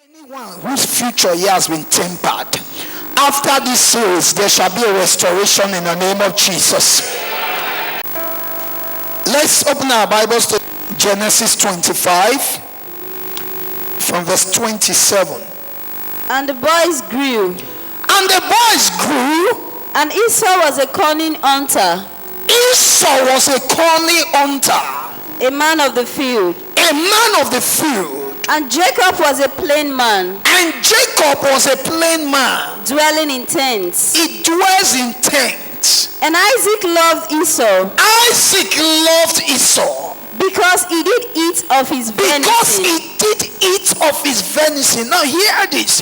Anyone whose future year has been tempered, after this series, there shall be a restoration in the name of Jesus. Let's open our Bibles to Genesis 25 from verse 27. And the boys grew. And the boys grew. And Esau was a cunning hunter. Esau was a cunning hunter. A man of the field. A man of the field. And Jacob was a plain man. And Jacob was a plain man. Dwelling in tents. He dwells in tents. And Isaac loved Esau. Isaac loved Esau. Because he did eat of his venison. Because he did eat of his venison. Now hear this.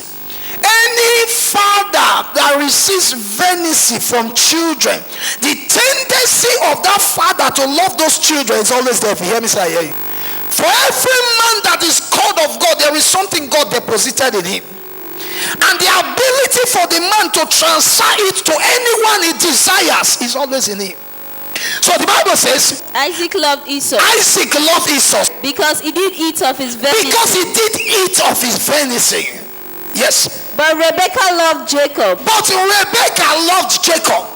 Any father that receives venison from children, the tendency of that father to love those children is always there. If you hear me say, I hear you. For every man that is called of God, there is something God deposited in him. And the ability for the man to transfer it to anyone he desires is always in him. So the Bible says Isaac loved Esau. Isaac loved Esau. Because he did eat of his venison. Because he did eat of his venison. Yes. But Rebekah loved Jacob. But Rebekah loved Jacob.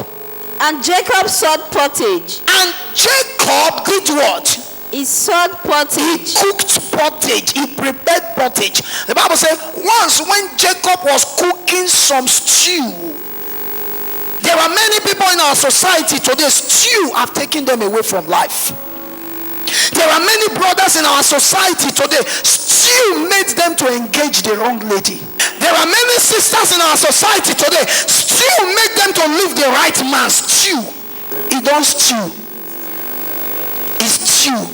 And Jacob sought pottage. And Jacob did what? He sought pottage. He cooked pottage. He prepared pottage. The Bible says once when Jacob was cooking some stew, there are many people in our society today, stew have taken them away from life. There are many brothers in our society today, stew made them to engage the wrong lady. There are many sisters in our society today, stew made them to leave the right man. Stew. He don't stew. He stew.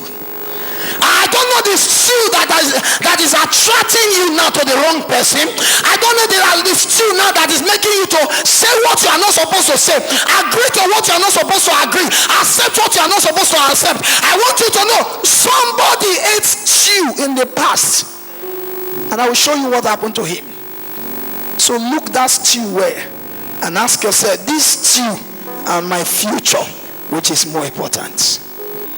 I don't know the stew that is attracting you now to the wrong person. I don't know the stew now that is making you to say what you are not supposed to say, agree to what you are not supposed to agree, accept what you are not supposed to accept. I want you to know somebody ate stew in the past, and I will show you what happened to him. So look that stew where and ask yourself, this stew and my future, which is more important?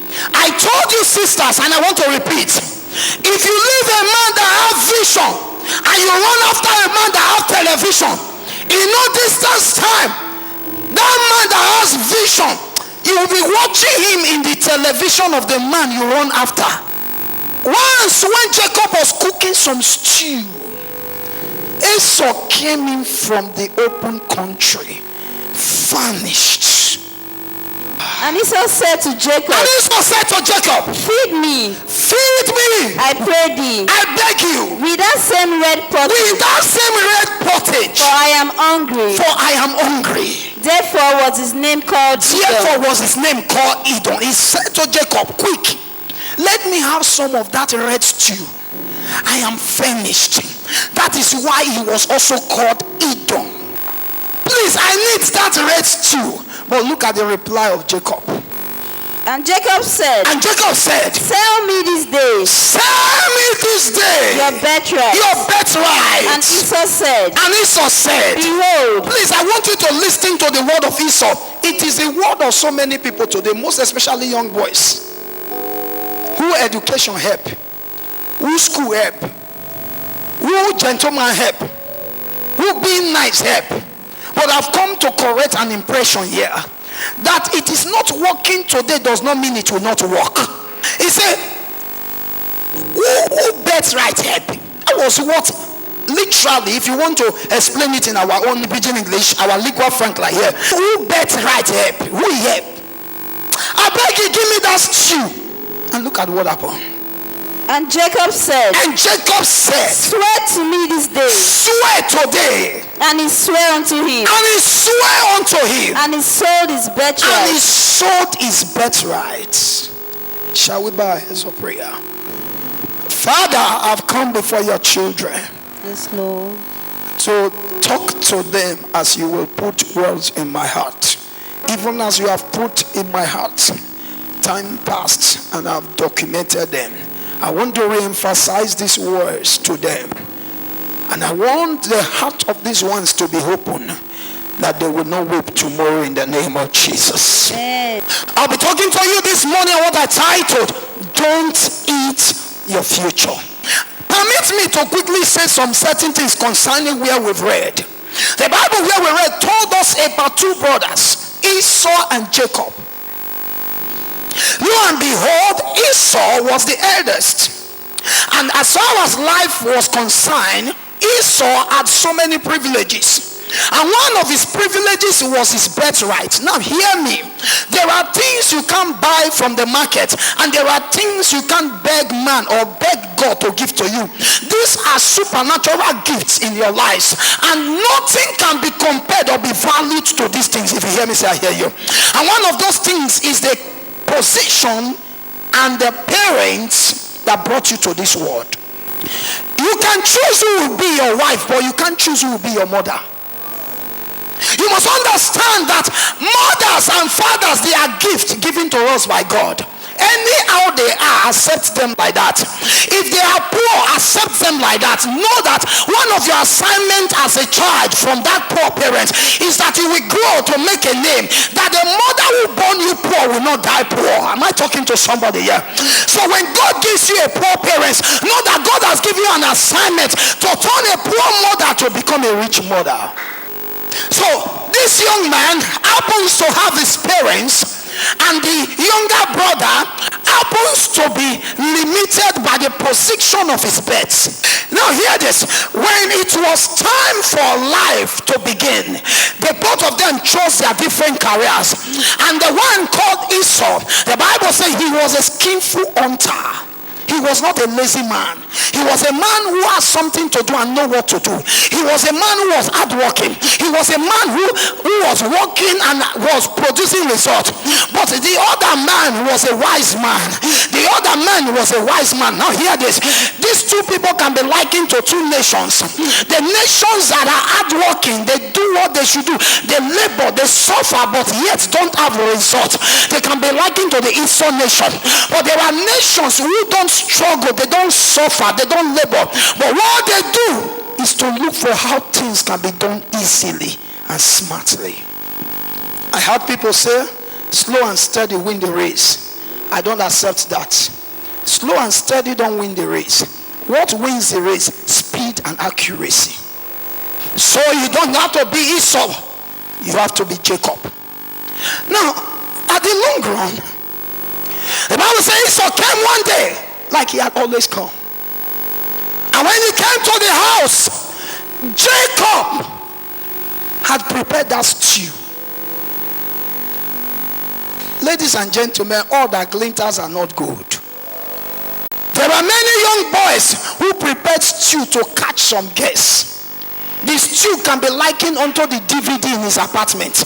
I told you, sisters, and I want to repeat, if you leave a man that has vision and you run after a man that has television, in no distance time, that man that has vision, you will be watching him in the television of the man you run after. Once when Jacob was cooking some stew, Esau came in from the open country, famished. And Esau said to Jacob, feed me. Feed me. I pray thee. I beg you. With that same red pottage. For I am hungry. Therefore was his name called Edom. He said to Jacob, quick, let me have some of that red stew. I am famished. That is why he was also called Edom. Please, I need that red stew. But look at the reply of Jacob. And Jacob said, sell me this day your birthright. And Esau said, behold. Please, I want you to listen to the word of Esau. It is the word of so many people today, most especially young boys. Who education help? Who school help? Who gentleman help? Who being nice help? But I've come to correct an impression here that it is not working today does not mean it will not work. He said, who bets right help? That was what literally, if you want to explain it in our own pidgin English, our legal frankly here, who bets right help? Who help? I beg you, give me that stew. And look at what happened. And Jacob said, swear to me this day. Swear today. And he swore unto him. And he sold his birthright. Shall we bow our heads for prayer? Father, I've come before your children. Yes, Lord. To talk to them as you will put words in my heart. Even as you have put in my heart, time passed and I've documented them. I want to re-emphasize these words to them. And I want the heart of these ones to be open, that they will not weep tomorrow in the name of Jesus. Amen. I'll be talking to you this morning what I titled, Don't Eat Your Future. Permit me to quickly say some certain things concerning where we've read. The Bible where we read told us about two brothers, Esau and Jacob. Lo and behold, Esau was the eldest. And as far as life was concerned, Esau had so many privileges. And one of his privileges was his birthright. Now hear me. There are things you can't buy from the market, and there are things you can't beg man or beg God to give to you. These are supernatural gifts in your lives, and nothing can be compared or be valued to these things. If you hear me say, I hear you. And one of those things is the position and the parents that brought you to this world. You can choose who will be your wife, but you can't choose who will be your mother. You must understand that mothers and fathers, they are gifts given to us by God. Anyhow they are, accept them like that. If they are poor, accept them like that. Know that one of your assignments as a child from that poor parent is that you will grow to make a name, that the mother who born you poor will not die poor. Am I talking to somebody here? So when God gives you a poor parent, know that God has given you an assignment to turn a poor mother to become a rich mother. So this young man happens to have his parents, and the younger brother happens to be limited by the position of his birth. Now hear this. When it was time for life to begin, the both of them chose their different careers. And the one called Esau, the Bible says he was a skillful hunter. He was not a lazy man. He was a man who has something to do and know what to do. He was a man who was hardworking. He was a man who was working and was producing results. But the other man was a wise man. The other man was a wise man. Now hear this. These two people can be likened to two nations. The nations that are hardworking, they do what they should do. They labor, they suffer, but yet don't have a result. They can be likened to the Esau nation. But there are nations who don't struggle, they don't suffer, they don't labor, but what they do is to look for how things can be done easily and smartly. I heard people say slow and steady win the race. I don't accept that. Slow and steady don't win the race. What wins the race? Speed and accuracy. So you don't have to be Esau, you have to be Jacob. Now at the long run, the Bible says Esau came one day like he had always come. And when he came to the house, Jacob had prepared that stew. Ladies and gentlemen, all that glitters are not gold. There are many young boys who prepared stew to catch some guests. This stew can be likened unto the DVD in his apartment.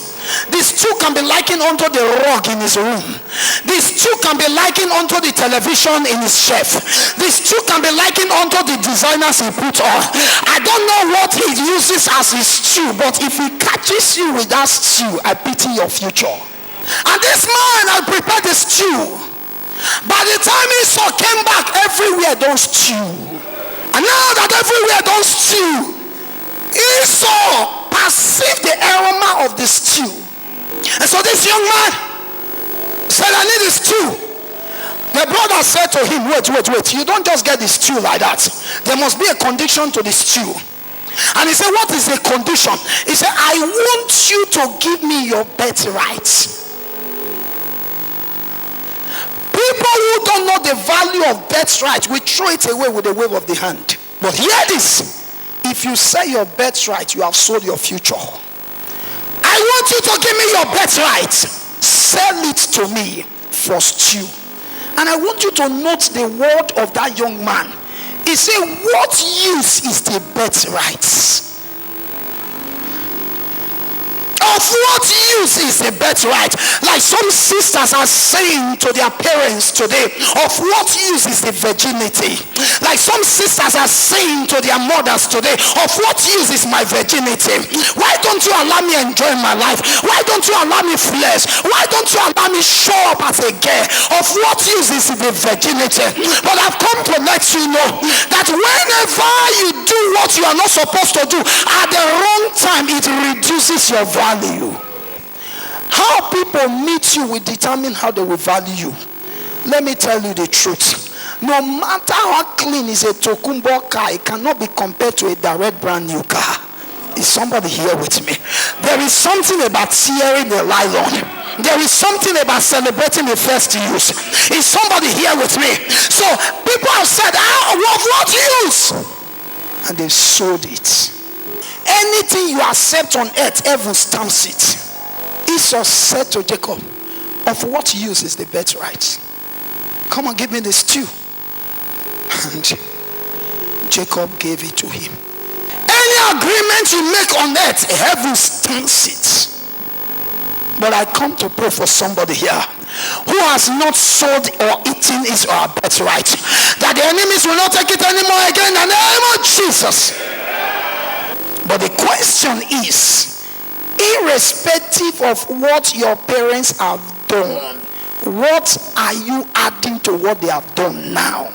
This stew can be likened unto the rug in his room. This stew can be likened unto the television in his shelf. This stew can be likened unto the designers he put on. I don't know what he uses as his stew, but if he catches you with that stew, I pity your future. And this man had prepared the stew. By the time Esau came back, everywhere don't stew. And now that everywhere don't stew, Esau perceived the aroma of the stew. And so this young man said, I need a stew. The brother said to him, wait. You don't just get the stew like that. There must be a condition to the stew. And he said, what is the condition? He said, I want you to give me your birthright. People who don't know the value of birthright will throw it away with a wave of the hand. But hear this. If you sell your birthright, you have sold your future. I want you to give me your birthright. Sell it to me for stew. And I want you to note the word of that young man. He said, what use is the birthright? Of what use is the birthright? Like some sisters are saying to their parents today, of what use is the virginity? Like some sisters are saying to their mothers today, of what use is my virginity? Why don't you allow me enjoy my life? Why don't you allow me flesh? Why don't you allow me show up as a girl? Of what use is the virginity? But I've come to let you know that whenever you do what you are not supposed to do at the wrong time, it reduces your value. How people meet you will determine how they will value you. Let me tell you the truth. No matter how clean is a Tokumbo car, it cannot be compared to a direct brand new car. Is somebody here with me? There is something about tearing the nylon. There is something about celebrating the first use. Is somebody here with me? So people have said, what use? And they've sold it. Anything you accept on earth, heaven stamps it. Esau said to Jacob, of what use is the birthright? Come and give me the stew. And Jacob gave it to him. Any agreement you make on earth, heaven stamps it. But I come to pray for somebody here who has not sold or eaten his or her birthright, that the enemies will not take it anymore again in the name of Jesus. But the question is, irrespective of what your parents have done, what are you adding to what they have done now?